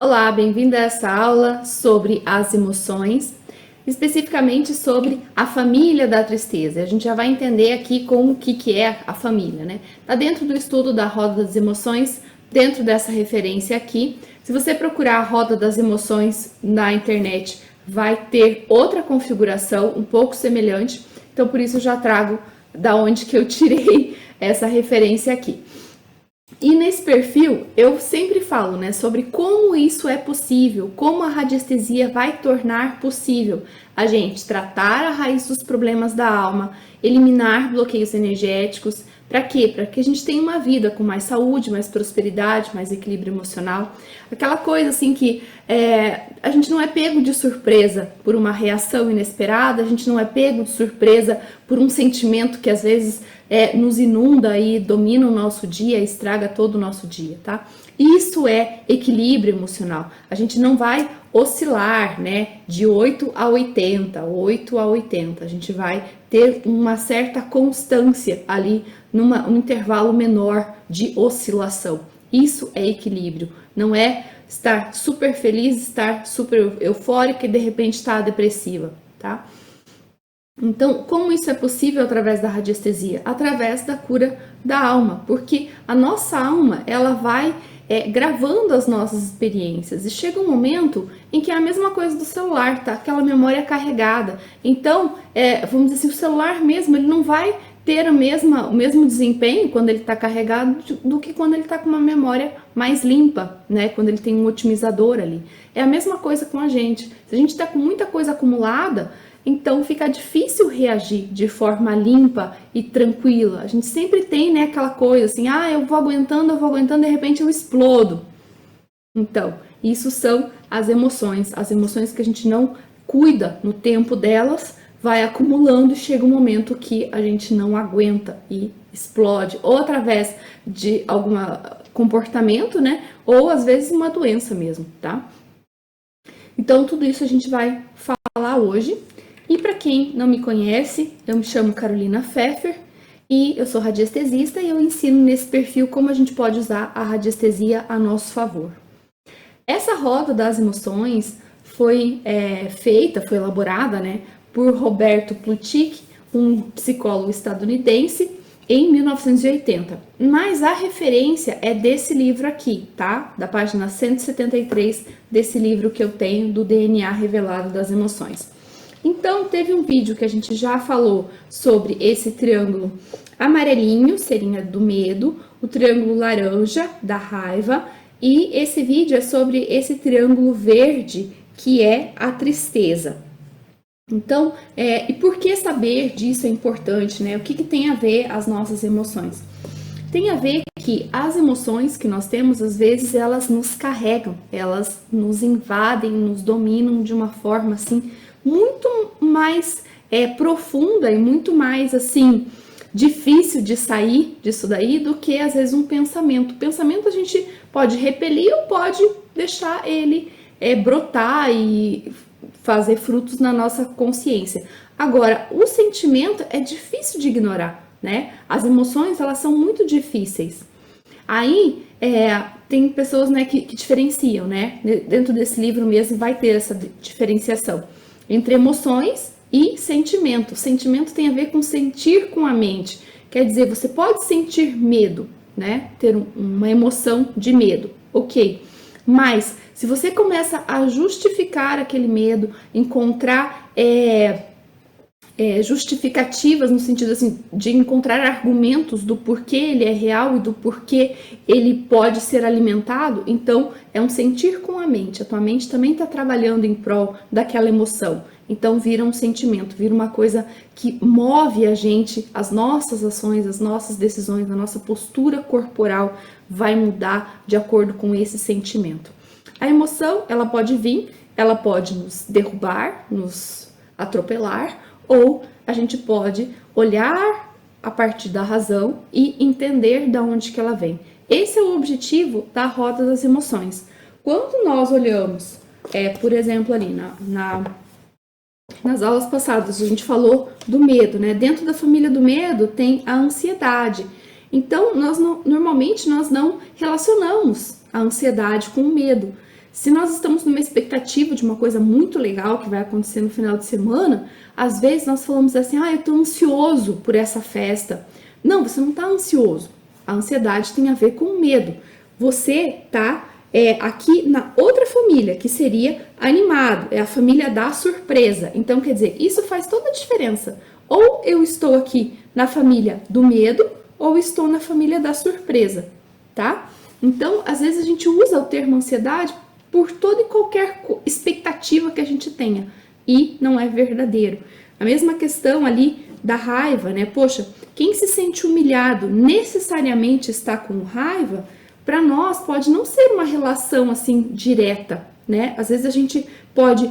Olá, bem-vindo a essa aula sobre as emoções, especificamente sobre a família da tristeza. A gente já vai entender aqui como o que é a família, né? Tá dentro do estudo da roda das emoções, dentro dessa referência aqui. Se você procurar a roda das emoções na internet, vai ter outra configuração um pouco semelhante. Então, por isso eu já trago da onde que eu tirei essa referência aqui. E nesse perfil eu sempre falo, né, sobre como isso é possível, como a radiestesia vai tornar possível a gente tratar a raiz dos problemas da alma, eliminar bloqueios energéticos. Para quê? Para que a gente tenha uma vida com mais saúde, mais prosperidade, mais equilíbrio emocional. Aquela coisa assim que a gente não é pego de surpresa por uma reação inesperada, a gente não é pego de surpresa por um sentimento que às vezes nos inunda e domina o nosso dia, estraga todo o nosso dia, tá? Isso é equilíbrio emocional. A gente não vai oscilar, né, de 8 a 80, 8 a 80. A gente vai ter uma certa constância ali num intervalo menor de oscilação. Isso é equilíbrio. Não é estar super feliz, estar super eufórica e de repente estar depressiva, tá? Então, como isso é possível através da radiestesia? Através da cura da alma, porque a nossa alma, ela vai gravando as nossas experiências e chega um momento em que é a mesma coisa do celular, tá? Aquela memória carregada. Então, vamos dizer assim, o celular mesmo, ele não vai ter o mesmo desempenho quando ele está carregado do que quando ele está com uma memória mais limpa, né? Quando ele tem um otimizador ali. É a mesma coisa com a gente. Se a gente está com muita coisa acumulada, então fica difícil reagir de forma limpa e tranquila. A gente sempre tem, né, aquela coisa assim, eu vou aguentando, de repente eu explodo. Então, isso são as emoções que a gente não cuida no tempo delas, vai acumulando e chega um momento que a gente não aguenta e explode, ou através de algum comportamento, né, ou às vezes uma doença mesmo, tá? Então, tudo isso a gente vai falar hoje. E para quem não me conhece, eu me chamo Carolina Pfeffer e eu sou radiestesista e eu ensino nesse perfil como a gente pode usar a radiestesia a nosso favor. Essa roda das emoções foi foi elaborada, né, por Roberto Plutchik, um psicólogo estadunidense, em 1980. Mas a referência é desse livro aqui, tá? Da página 173 desse livro que eu tenho, do DNA Revelado das Emoções. Então, teve um vídeo que a gente já falou sobre esse triângulo amarelinho, seria do medo, o triângulo laranja, da raiva, e esse vídeo é sobre esse triângulo verde, que é a tristeza. Então, e por que saber disso é importante, né? O que tem a ver as nossas emoções? Tem a ver que as emoções que nós temos, às vezes, elas nos carregam, elas nos invadem, nos dominam de uma forma, assim, muito mais profunda e muito mais, assim, difícil de sair disso daí do que, às vezes, um pensamento. O pensamento a gente pode repelir ou pode deixar ele brotar e fazer frutos na nossa consciência. Agora, o sentimento é difícil de ignorar, né? As emoções, elas são muito difíceis. Aí, tem pessoas, né, que diferenciam, né? Dentro desse livro mesmo vai ter essa diferenciação entre emoções e sentimento. Sentimento tem a ver com sentir com a mente. Quer dizer, você pode sentir medo, né? Ter uma emoção de medo, ok. Mas, se você começa a justificar aquele medo, encontrar justificativas no sentido assim de encontrar argumentos do porquê ele é real e do porquê ele pode ser alimentado, então é um sentir com a mente. A tua mente também está trabalhando em prol daquela emoção. Então vira um sentimento, vira uma coisa que move a gente, as nossas ações, as nossas decisões, a nossa postura corporal vai mudar de acordo com esse sentimento. A emoção, ela pode vir, ela pode nos derrubar, nos atropelar, ou a gente pode olhar a partir da razão e entender de onde que ela vem. Esse é o objetivo da roda das emoções. Quando nós olhamos, por exemplo, ali nas aulas passadas, a gente falou do medo, né? Dentro da família do medo tem a ansiedade. Então, normalmente nós não relacionamos a ansiedade com o medo. Se nós estamos numa expectativa de uma coisa muito legal que vai acontecer no final de semana, às vezes nós falamos assim, eu tô ansioso por essa festa. Não, você não tá ansioso. A ansiedade tem a ver com medo. Você tá aqui na outra família, que seria animado, é a família da surpresa. Então, quer dizer, isso faz toda a diferença. Ou eu estou aqui na família do medo, ou estou na família da surpresa, tá? Então, às vezes a gente usa o termo ansiedade por toda e qualquer expectativa que a gente tenha, e não é verdadeiro. A mesma questão ali da raiva, né? Poxa, quem se sente humilhado necessariamente está com raiva, para nós pode não ser uma relação assim direta, né? Às vezes a gente pode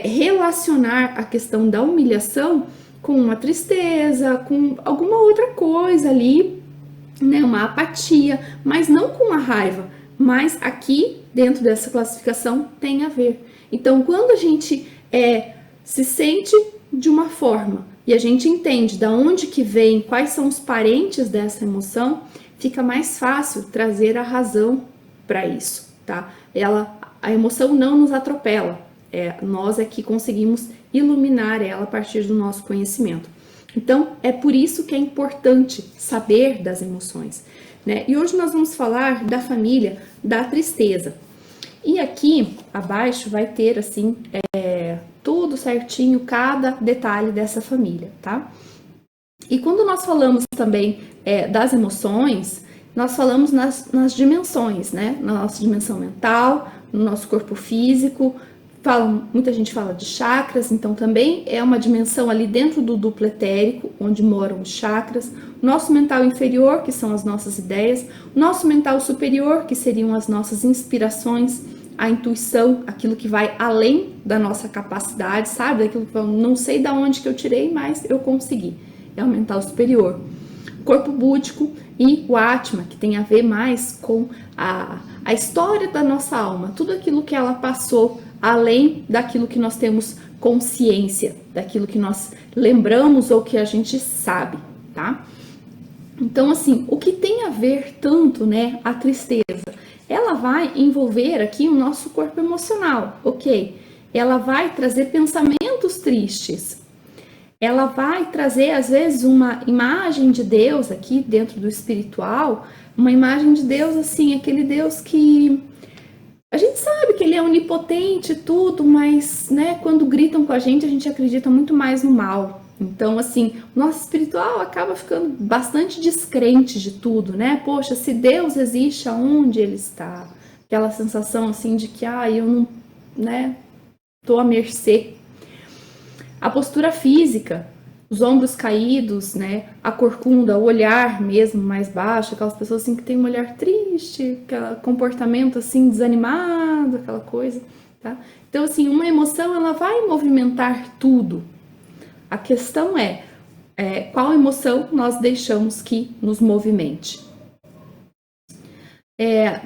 relacionar a questão da humilhação com uma tristeza, com alguma outra coisa ali, né? Uma apatia, mas não com a raiva. Mas aqui, dentro dessa classificação, tem a ver. Então, quando a gente se sente de uma forma e a gente entende de onde que vem, quais são os parentes dessa emoção, fica mais fácil trazer a razão para isso, tá? A emoção não nos atropela, nós é que conseguimos iluminar ela a partir do nosso conhecimento. Então, é por isso que é importante saber das emoções, né? E hoje nós vamos falar da família da tristeza. E aqui abaixo vai ter assim tudo certinho, cada detalhe dessa família, tá? E quando nós falamos também das emoções, nós falamos nas dimensões, né? Na nossa dimensão mental, no nosso corpo físico. Muita gente fala de chakras, então também é uma dimensão ali dentro do duplo etérico, onde moram os chakras. Nosso mental inferior, que são as nossas ideias. Nosso mental superior, que seriam as nossas inspirações, a intuição, aquilo que vai além da nossa capacidade, sabe? Aquilo que eu não sei de onde que eu tirei, mas eu consegui. É o mental superior. Corpo búdico e o Atma, que tem a ver mais com a história da nossa alma, tudo aquilo que ela passou, além daquilo que nós temos consciência, daquilo que nós lembramos ou que a gente sabe, tá? Então, assim, o que tem a ver tanto, né, a tristeza? Ela vai envolver aqui o nosso corpo emocional, ok? Ela vai trazer pensamentos tristes. Ela vai trazer, às vezes, uma imagem de Deus aqui dentro do espiritual, uma imagem de Deus, assim, aquele Deus que a gente sabe que ele é onipotente e tudo, mas, né, quando gritam com a gente acredita muito mais no mal. Então, assim, o nosso espiritual acaba ficando bastante descrente de tudo, né? Poxa, se Deus existe, aonde ele está? Aquela sensação, assim, de que, eu não, né, tô à mercê. A postura física, os ombros caídos, né, a corcunda, o olhar mesmo mais baixo, aquelas pessoas assim que tem um olhar triste, aquele comportamento assim desanimado, aquela coisa, tá? Então, assim, uma emoção, ela vai movimentar tudo. A questão é qual emoção nós deixamos que nos movimente.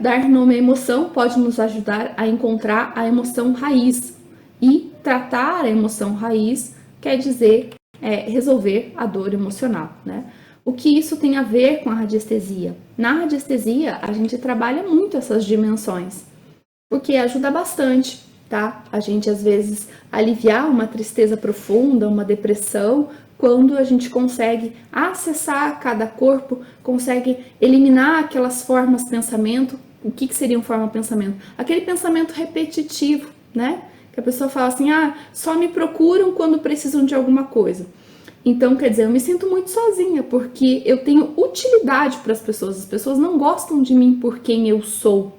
Dar nome à emoção pode nos ajudar a encontrar a emoção raiz. E tratar a emoção raiz quer dizer resolver a dor emocional, né? O que isso tem a ver com a radiestesia? Na radiestesia, a gente trabalha muito essas dimensões, porque ajuda bastante, tá? A gente, às vezes, aliviar uma tristeza profunda, uma depressão, quando a gente consegue acessar cada corpo, consegue eliminar aquelas formas de pensamento. O que seria uma forma de pensamento? Aquele pensamento repetitivo, né? Que a pessoa fala assim, só me procuram quando precisam de alguma coisa. Então, quer dizer, eu me sinto muito sozinha, porque eu tenho utilidade para as pessoas não gostam de mim por quem eu sou.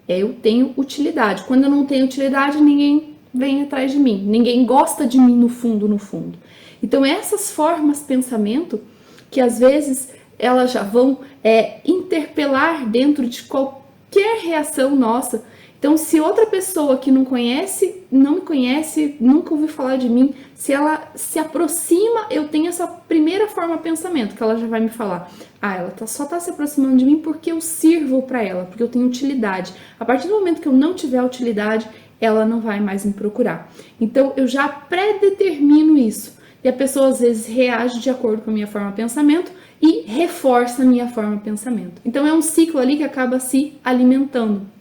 Eu tenho utilidade. Quando eu não tenho utilidade, ninguém vem atrás de mim, ninguém gosta de mim no fundo, no fundo. Então, essas formas de pensamento, que às vezes elas já vão interpelar dentro de qualquer reação nossa. Então, se outra pessoa que não me conhece, nunca ouviu falar de mim, se ela se aproxima, eu tenho essa primeira forma de pensamento, que ela já vai me falar, ela só tá se aproximando de mim porque eu sirvo para ela, porque eu tenho utilidade. A partir do momento que eu não tiver utilidade, ela não vai mais me procurar. Então, eu já pré-determino isso. E a pessoa, às vezes, reage de acordo com a minha forma de pensamento e reforça a minha forma de pensamento. Então, é um ciclo ali que acaba se alimentando.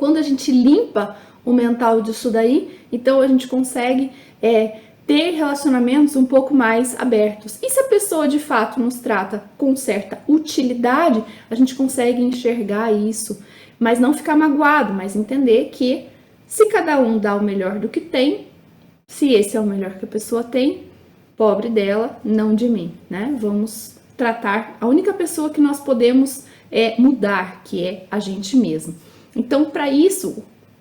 Quando a gente limpa o mental disso daí, então a gente consegue ter relacionamentos um pouco mais abertos. E se a pessoa de fato nos trata com certa utilidade, a gente consegue enxergar isso, mas não ficar magoado, mas entender que se cada um dá o melhor do que tem, se esse é o melhor que a pessoa tem, pobre dela, não de mim, né? Vamos tratar a única pessoa que nós podemos mudar, que é a gente mesmo. Então,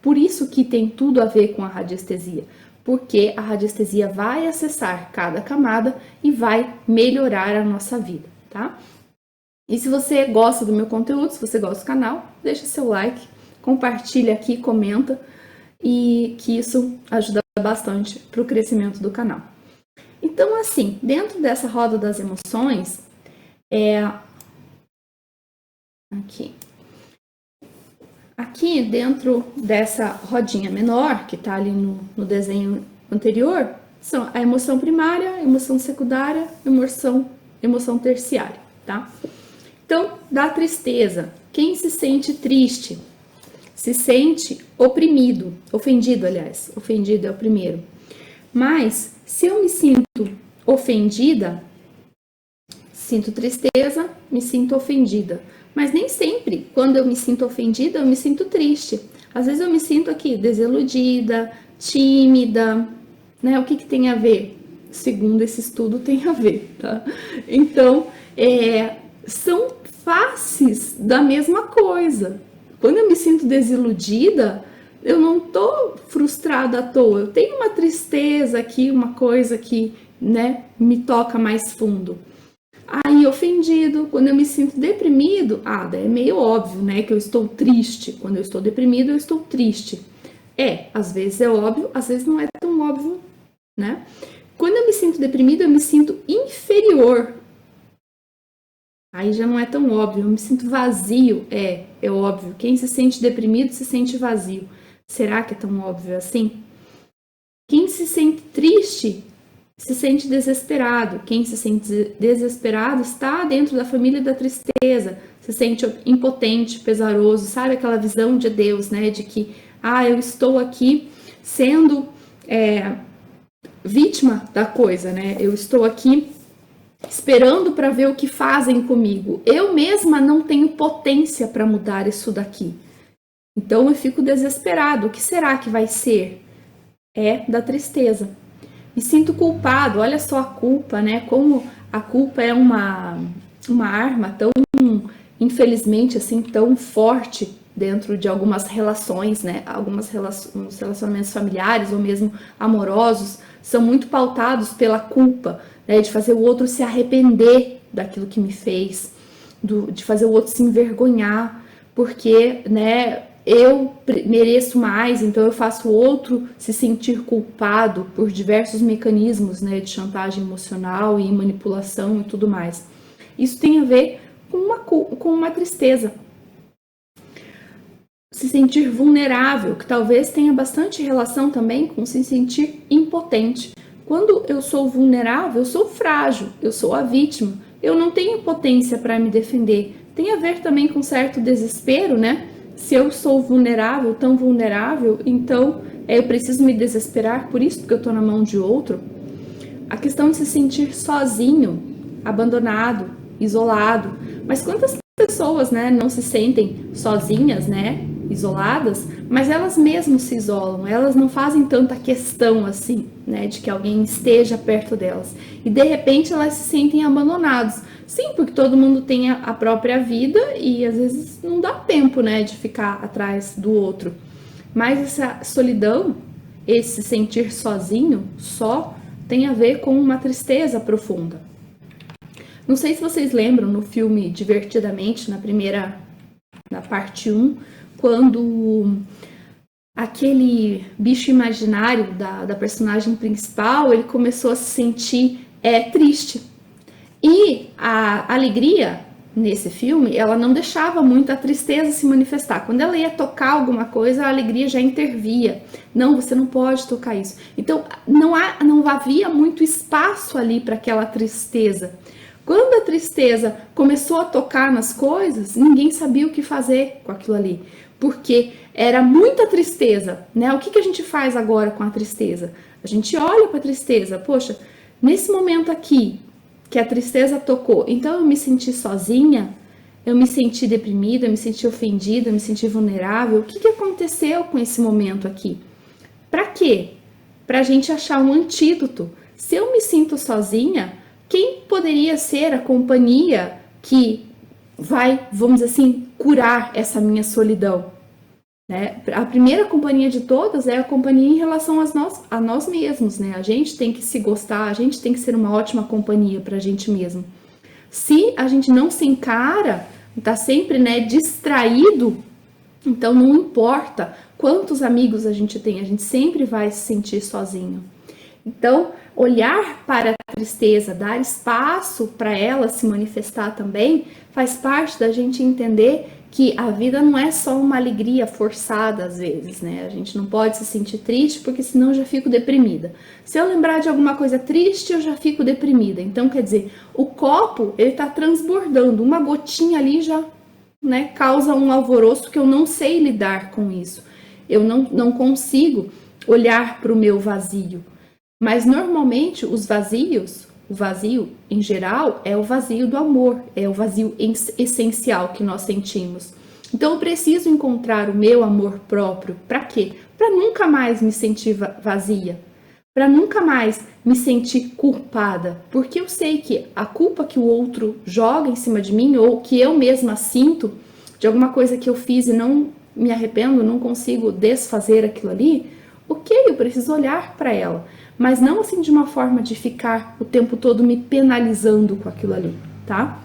por isso que tem tudo a ver com a radiestesia, porque a radiestesia vai acessar cada camada e vai melhorar a nossa vida, tá? E se você gosta do meu conteúdo, se você gosta do canal, deixa seu like, compartilha aqui, comenta, e que isso ajuda bastante para o crescimento do canal. Então, assim, dentro dessa roda das emoções, aqui dentro dessa rodinha menor, que está ali no desenho anterior, são a emoção primária, a emoção secundária, emoção terciária, tá? Então, da tristeza, quem se sente triste se sente oprimido, ofendido, aliás, ofendido é o primeiro. Mas, se eu me sinto ofendida, sinto tristeza, me sinto ofendida. Mas nem sempre, quando eu me sinto ofendida, eu me sinto triste. Às vezes eu me sinto aqui desiludida, tímida, né? O que tem a ver? Segundo esse estudo, tem a ver, tá? Então, são faces da mesma coisa. Quando eu me sinto desiludida, eu não tô frustrada à toa. Eu tenho uma tristeza aqui, uma coisa que, né, me toca mais fundo. Aí, ofendido, quando eu me sinto deprimido, daí é meio óbvio, né, que eu estou triste. Quando eu estou deprimido, eu estou triste. Às vezes é óbvio, às vezes não é tão óbvio, né? Quando eu me sinto deprimido, eu me sinto inferior. Aí já não é tão óbvio, eu me sinto vazio, é óbvio. Quem se sente deprimido se sente vazio. Será que é tão óbvio assim? Quem se sente triste se sente desesperado. Quem se sente desesperado está dentro da família da tristeza, se sente impotente, pesaroso, sabe aquela visão de Deus, né? De que, eu estou aqui sendo vítima da coisa, né? Eu estou aqui esperando para ver o que fazem comigo. Eu mesma não tenho potência para mudar isso daqui. Então eu fico desesperado. O que será que vai ser? Da tristeza. Me sinto culpado. Olha só a culpa, né? Como a culpa é uma arma tão, infelizmente, assim, tão forte dentro de algumas relações, né? Os relacionamentos familiares ou mesmo amorosos são muito pautados pela culpa, né? De fazer o outro se arrepender daquilo que me fez, de fazer o outro se envergonhar, porque, né, eu mereço mais, então eu faço o outro se sentir culpado por diversos mecanismos, né, de chantagem emocional e manipulação e tudo mais. Isso tem a ver com uma tristeza. Se sentir vulnerável, que talvez tenha bastante relação também com se sentir impotente. Quando eu sou vulnerável, eu sou frágil, eu sou a vítima, eu não tenho potência para me defender. Tem a ver também com certo desespero, né? Se eu sou vulnerável, tão vulnerável, então eu preciso me desesperar por isso, porque eu estou na mão de outro. A questão de se sentir sozinho, abandonado, isolado. Mas quantas pessoas, né, não se sentem sozinhas, né, isoladas, mas elas mesmas se isolam, elas não fazem tanta questão assim, né, de que alguém esteja perto delas. E de repente elas se sentem abandonadas. Sim, porque todo mundo tem a própria vida e às vezes não dá tempo, né, de ficar atrás do outro. Mas essa solidão, esse sentir sozinho, só, tem a ver com uma tristeza profunda. Não sei se vocês lembram no filme Divertidamente, na parte 1, quando aquele bicho imaginário da personagem principal, ele começou a se sentir triste. E a alegria nesse filme, ela não deixava muito a tristeza se manifestar. Quando ela ia tocar alguma coisa, a alegria já intervia. Não, você não pode tocar isso. Então, não havia muito espaço ali para aquela tristeza. Quando a tristeza começou a tocar nas coisas, ninguém sabia o que fazer com aquilo ali. porque era muita tristeza, né? O que a gente faz agora com a tristeza? A gente olha para a tristeza, poxa, nesse momento aqui que a tristeza tocou, então eu me senti sozinha, eu me senti deprimida, eu me senti ofendida, eu me senti vulnerável. O que aconteceu com esse momento aqui? Para quê? Para a gente achar um antídoto. Se eu me sinto sozinha, quem poderia ser a companhia que vai, vamos dizer assim, curar essa minha solidão? Né? A primeira companhia de todas é a companhia em relação a nós mesmos, né? A gente tem que se gostar, a gente tem que ser uma ótima companhia para a gente mesmo. Se a gente não se encara, tá sempre, né, distraído, então não importa quantos amigos a gente tem, a gente sempre vai se sentir sozinho. Então, olhar para a tristeza, dar espaço para ela se manifestar também, faz parte da gente entender que a vida não é só uma alegria forçada às vezes, né? A gente não pode se sentir triste porque senão eu já fico deprimida. Se eu lembrar de alguma coisa triste, eu já fico deprimida. Então, quer dizer, o copo, ele tá transbordando, uma gotinha ali já, né, causa um alvoroço que eu não sei lidar com isso. Eu não consigo olhar para o meu vazio. Mas normalmente os vazios, o vazio em geral é o vazio do amor, é o vazio essencial que nós sentimos. Então eu preciso encontrar o meu amor próprio. Para quê? Para nunca mais me sentir vazia, para nunca mais me sentir culpada, porque eu sei que a culpa que o outro joga em cima de mim ou que eu mesma sinto de alguma coisa que eu fiz e não me arrependo, não consigo desfazer aquilo ali, ok, eu preciso olhar para ela, mas não assim de uma forma de ficar o tempo todo me penalizando com aquilo ali, tá?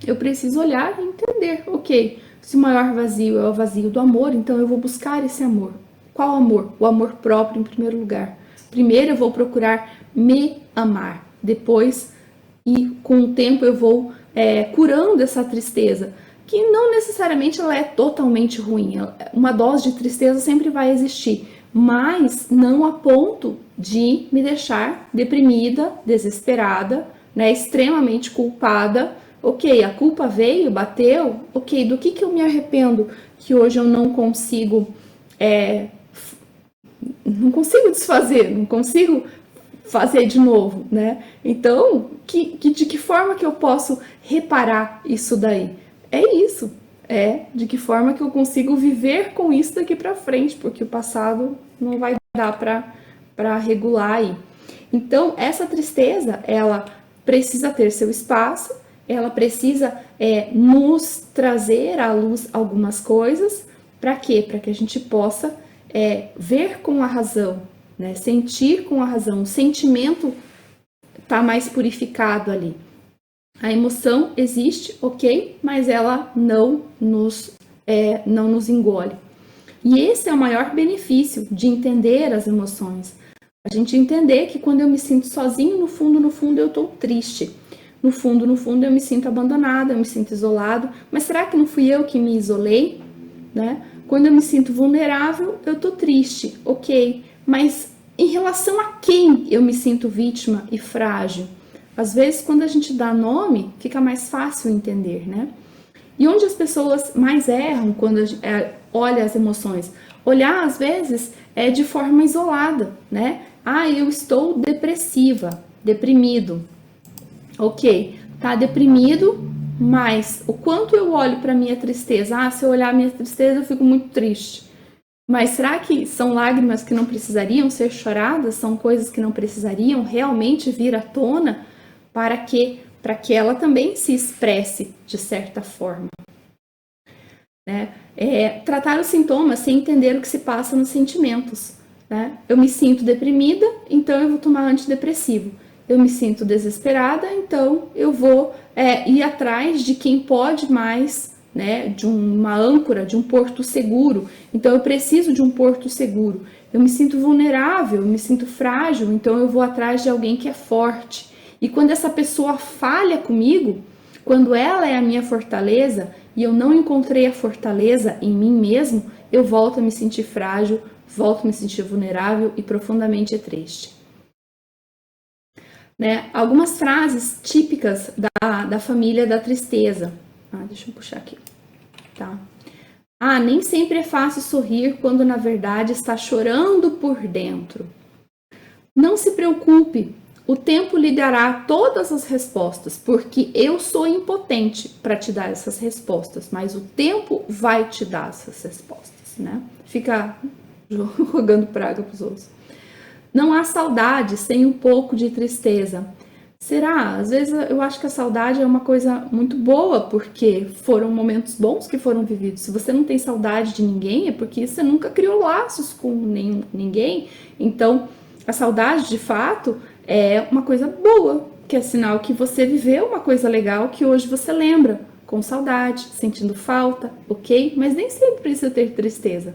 Eu preciso olhar e entender, ok, se o maior vazio é o vazio do amor, então eu vou buscar esse amor. Qual amor? O amor próprio em primeiro lugar. Primeiro eu vou procurar me amar, depois, e com o tempo eu vou curando essa tristeza, que não necessariamente ela é totalmente ruim. Uma dose de tristeza sempre vai existir, mas não a ponto de me deixar deprimida, desesperada, né, extremamente culpada. Ok, a culpa veio, bateu, ok, do que eu me arrependo que hoje eu não consigo desfazer, não consigo fazer de novo, né? Então, de que forma que eu posso reparar isso daí? É isso, de que forma que eu consigo viver com isso daqui para frente, porque o passado não vai dar para regular aí. Então, essa tristeza, ela precisa ter seu espaço, ela precisa nos trazer à luz algumas coisas, para quê? Para que a gente possa ver com a razão, né? Sentir com a razão, o sentimento está mais purificado ali. A emoção existe, ok, mas ela não nos engole. E esse é o maior benefício de entender as emoções. A gente entender que quando eu me sinto sozinho, no fundo eu estou triste. No fundo eu me sinto abandonada, eu me sinto isolado. Mas será que não fui eu que me isolei? Né? Quando eu me sinto vulnerável, eu estou triste, ok. Mas em relação a quem eu me sinto vítima e frágil? Às vezes, quando a gente dá nome, fica mais fácil entender, né? E onde as pessoas mais erram quando olha as emoções? Olhar, às vezes, de forma isolada, né? Ah, eu estou depressiva, deprimido. Ok, tá deprimido, mas o quanto eu olho para minha tristeza? Ah, se eu olhar minha tristeza, eu fico muito triste. Mas será que são lágrimas que não precisariam ser choradas? São coisas que não precisariam realmente vir à tona para que ela também se expresse de certa forma? Né? Tratar os sintomas sem entender o que se passa nos sentimentos. Né? Eu me sinto deprimida, então eu vou tomar antidepressivo. Eu me sinto desesperada, então eu vou ir atrás de quem pode mais, né, de uma âncora, de um porto seguro. Então eu preciso de um porto seguro. Eu me sinto vulnerável, eu me sinto frágil, então eu vou atrás de alguém que é forte. E quando essa pessoa falha comigo, quando ela é a minha fortaleza e eu não encontrei a fortaleza em mim mesmo, eu volto a me sentir frágil, volto a me sentir vulnerável e profundamente triste. Né? Algumas frases típicas da família da tristeza. Deixa eu puxar aqui. Tá? Ah, nem sempre é fácil sorrir quando na verdade está chorando por dentro. Não se preocupe, o tempo lhe dará todas as respostas, porque eu sou impotente para te dar essas respostas, mas o tempo vai te dar essas respostas, né? Fica jogando praga para os outros. Não há saudade sem um pouco de tristeza. Será? Às vezes eu acho que a saudade é uma coisa muito boa, porque foram momentos bons que foram vividos. Se você não tem saudade de ninguém, é porque você nunca criou laços com ninguém. Então, a saudade, de fato, é uma coisa boa, que é sinal que você viveu uma coisa legal que hoje você lembra, com saudade, sentindo falta, ok? Mas nem sempre precisa ter tristeza.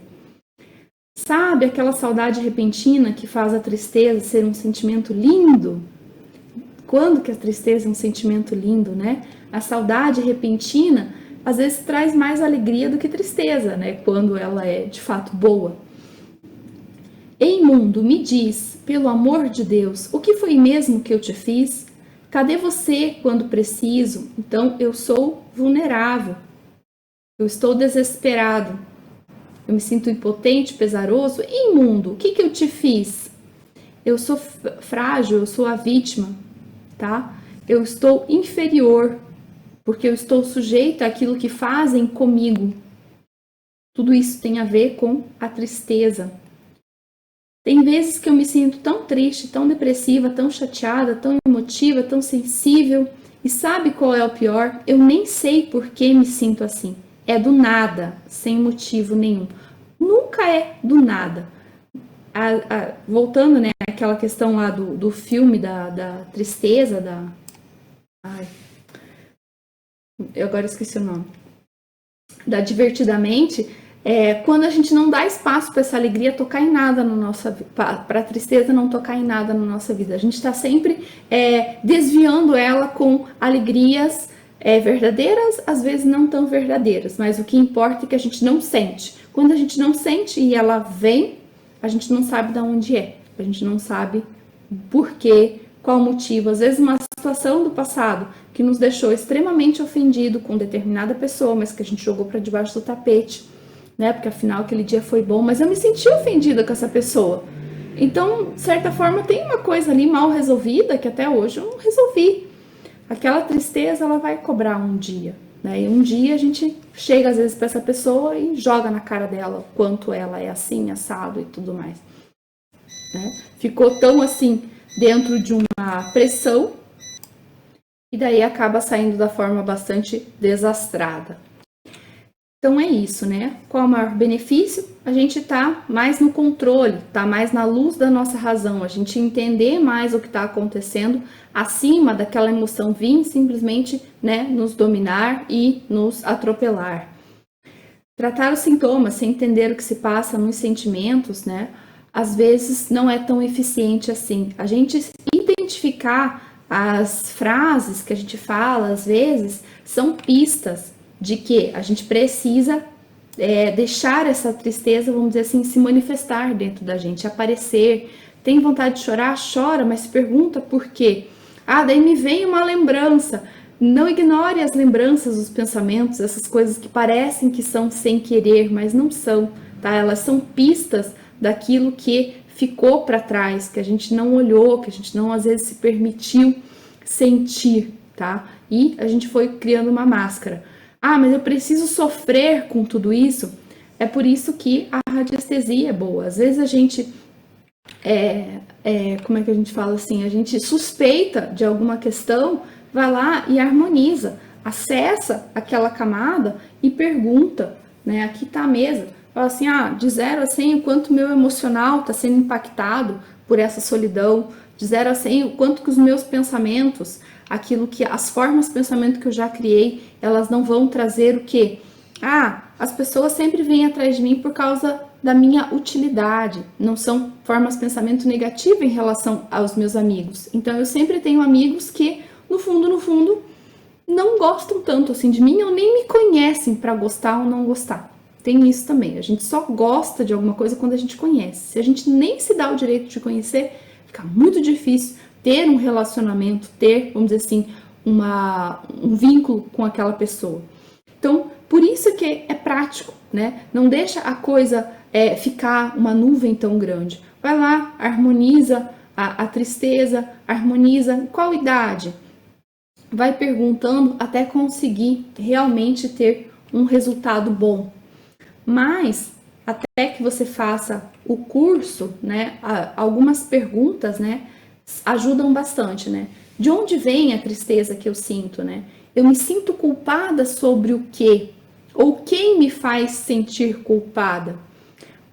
Sabe aquela saudade repentina que faz a tristeza ser um sentimento lindo? Quando que a tristeza é um sentimento lindo, né? A saudade repentina às vezes traz mais alegria do que tristeza, né? Quando ela é de fato boa. Ei, mundo, me diz, pelo amor de Deus, o que foi mesmo que eu te fiz? Cadê você quando preciso? Então eu sou vulnerável. Eu estou desesperado. Eu me sinto impotente, pesaroso. Ei, mundo, o que eu te fiz? Eu sou frágil, eu sou a vítima, tá? Eu estou inferior, porque eu estou sujeita àquilo que fazem comigo. Tudo isso tem a ver com a tristeza. Tem vezes que eu me sinto tão triste, tão depressiva, tão chateada, tão emotiva, tão sensível. E sabe qual é o pior? Eu nem sei por que me sinto assim. É do nada, sem motivo nenhum. Nunca é do nada. Voltando, né, aquela questão lá do filme da tristeza, ai, eu agora esqueci o nome. Da Divertidamente, quando a gente não dá espaço para essa alegria tocar em nada na nossa vida, para a tristeza não tocar em nada na nossa vida. A gente está sempre desviando ela com alegrias verdadeiras, às vezes não tão verdadeiras, mas o que importa é que a gente não sente. Quando a gente não sente e ela vem, a gente não sabe de onde é, a gente não sabe por quê, qual o motivo. Às vezes uma situação do passado que nos deixou extremamente ofendido com determinada pessoa, mas que a gente jogou para debaixo do tapete, né? Porque afinal aquele dia foi bom, mas eu me senti ofendida com essa pessoa. Então, de certa forma, tem uma coisa ali mal resolvida que até hoje eu não resolvi. Aquela tristeza, ela vai cobrar um dia, né? E um dia a gente chega às vezes para essa pessoa e joga na cara dela o quanto ela é assim, assado e tudo mais, né? Ficou tão assim dentro de uma pressão e daí acaba saindo da forma bastante desastrada. Então é isso, né? Qual é o maior benefício? A gente tá mais no controle, tá mais na luz da nossa razão, a gente entender mais o que está acontecendo acima daquela emoção vir simplesmente, né, nos dominar e nos atropelar. Tratar os sintomas sem entender o que se passa nos sentimentos, né? Às vezes não é tão eficiente assim. A gente identificar as frases que a gente fala, às vezes, são pistas de que a gente precisa deixar essa tristeza, vamos dizer assim, se manifestar dentro da gente, aparecer. Tem vontade de chorar? Chora, mas se pergunta por quê. Ah, daí me vem uma lembrança. Não ignore as lembranças, os pensamentos, essas coisas que parecem que são sem querer, mas não são, tá? Elas são pistas daquilo que ficou para trás, que a gente não olhou, que a gente não às vezes se permitiu sentir, tá? E a gente foi criando uma máscara. Ah, mas eu preciso sofrer com tudo isso. É por isso que a radiestesia é boa. Às vezes a gente como é que a gente fala assim? A gente suspeita de alguma questão, vai lá e harmoniza, acessa aquela camada e pergunta, né? Aqui tá a mesa. Fala assim, de 0 a 100, o quanto meu emocional está sendo impactado por essa solidão. De 0 a 100, o quanto que os meus pensamentos, aquilo que as formas de pensamento que eu já criei, elas não vão trazer o quê? As pessoas sempre vêm atrás de mim por causa da minha utilidade, não são formas de pensamento negativo em relação aos meus amigos. Então eu sempre tenho amigos que, no fundo, não gostam tanto assim de mim ou nem me conhecem para gostar ou não gostar. Tem isso também, a gente só gosta de alguma coisa quando a gente conhece. Se a gente nem se dá o direito de conhecer, fica muito difícil ter um relacionamento, ter, vamos dizer assim, um vínculo com aquela pessoa. Então, Por isso que é prático, né? Não deixa a coisa ficar uma nuvem tão grande. Vai lá, harmoniza a tristeza, harmoniza qual idade? Vai perguntando até conseguir realmente ter um resultado bom. Mas até que você faça o curso, né, algumas perguntas, né, ajudam bastante, né? De onde vem a tristeza que eu sinto, né? Eu me sinto culpada sobre o quê? Ou quem me faz sentir culpada?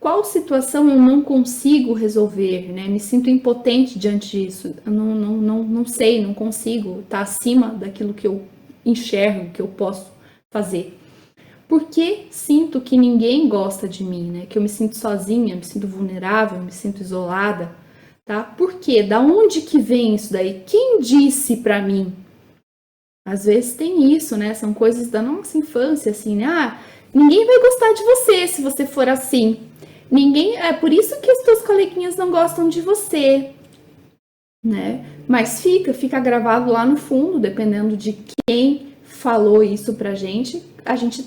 Qual situação eu não consigo resolver, né? Me sinto impotente diante disso. Eu não sei, não consigo, tá acima daquilo que eu enxergo, que eu posso fazer. Por que sinto que ninguém gosta de mim, né? Que eu me sinto sozinha, me sinto vulnerável, me sinto isolada, tá? Por quê? Da onde que vem isso daí? Quem disse pra mim? Às vezes tem isso, né? São coisas da nossa infância, assim, né? Ah, ninguém vai gostar de você se você for assim. Ninguém, é por isso que as tuas coleguinhas não gostam de você, né? Mas fica gravado lá no fundo, dependendo de quem falou isso pra gente, a gente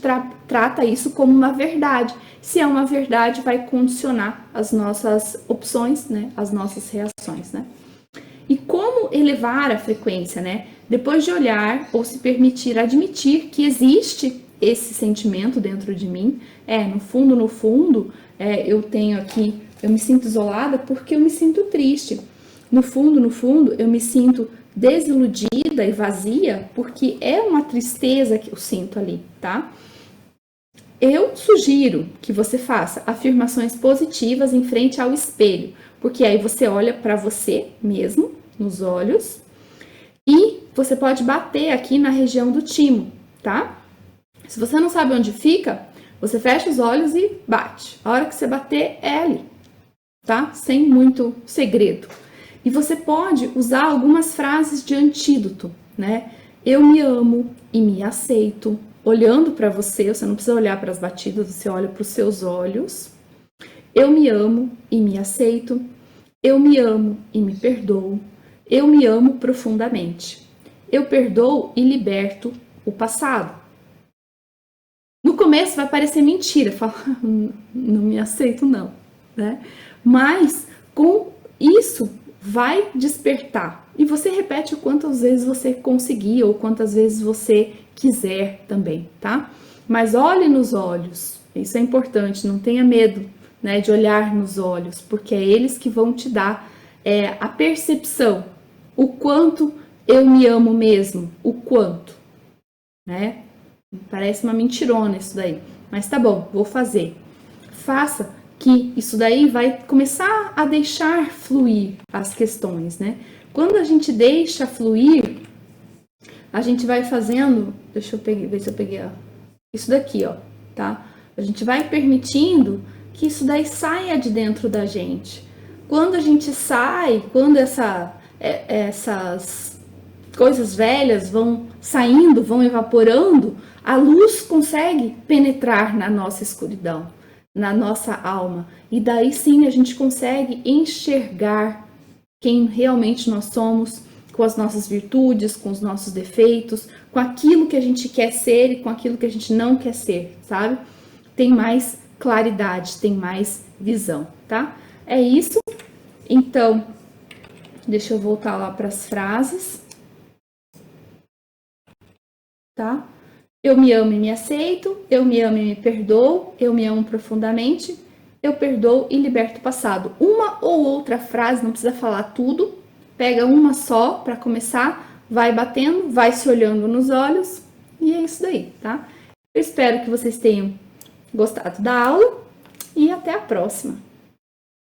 trata isso como uma verdade. Se é uma verdade, vai condicionar as nossas opções, né? As nossas reações, né? E como elevar a frequência, né? Depois de olhar ou se permitir admitir que existe esse sentimento dentro de mim, no fundo, eu tenho aqui, eu me sinto isolada porque eu me sinto triste. No fundo, eu me sinto desiludida e vazia porque é uma tristeza que eu sinto ali, tá? Eu sugiro que você faça afirmações positivas em frente ao espelho, porque aí você olha para você mesmo, nos olhos, e você pode bater aqui na região do timo, tá? Se você não sabe onde fica, você fecha os olhos e bate. A hora que você bater é ali, tá? Sem muito segredo. E você pode usar algumas frases de antídoto, né? Eu me amo e me aceito. Olhando para você não precisa olhar para as batidas, você olha para os seus olhos. Eu me amo e me aceito. Eu me amo e me perdoo. Eu me amo profundamente. Eu perdoo e liberto o passado. No começo vai parecer mentira, fala, não me aceito não, né? Mas com isso vai despertar. E você repete quantas vezes você conseguir ou quantas vezes você quiser também, tá? Mas olhe nos olhos, isso é importante, não tenha medo, né, de olhar nos olhos, porque é eles que vão te dar a percepção, o quanto eu me amo mesmo, o quanto, né? Parece uma mentirona isso daí, mas tá bom, vou fazer. Faça, que isso daí vai começar a deixar fluir as questões, né? Quando a gente deixa fluir, a gente vai fazendo, deixa eu ver se eu peguei isso daqui, ó, tá? A gente vai permitindo que isso daí saia de dentro da gente. Quando a gente sai, quando essas coisas velhas vão saindo, vão evaporando, a luz consegue penetrar na nossa escuridão, na nossa alma. E daí sim a gente consegue enxergar quem realmente nós somos, com as nossas virtudes, com os nossos defeitos, com aquilo que a gente quer ser e com aquilo que a gente não quer ser, sabe? Tem mais claridade, tem mais visão, tá? É isso. Então, deixa eu voltar lá para as frases. Tá? Eu me amo e me aceito, eu me amo e me perdoo, eu me amo profundamente, eu perdoo e liberto o passado. Uma ou outra frase, não precisa falar tudo, pega uma só para começar, vai batendo, vai se olhando nos olhos e é isso daí, tá? Eu espero que vocês tenham gostado da aula e até a próxima.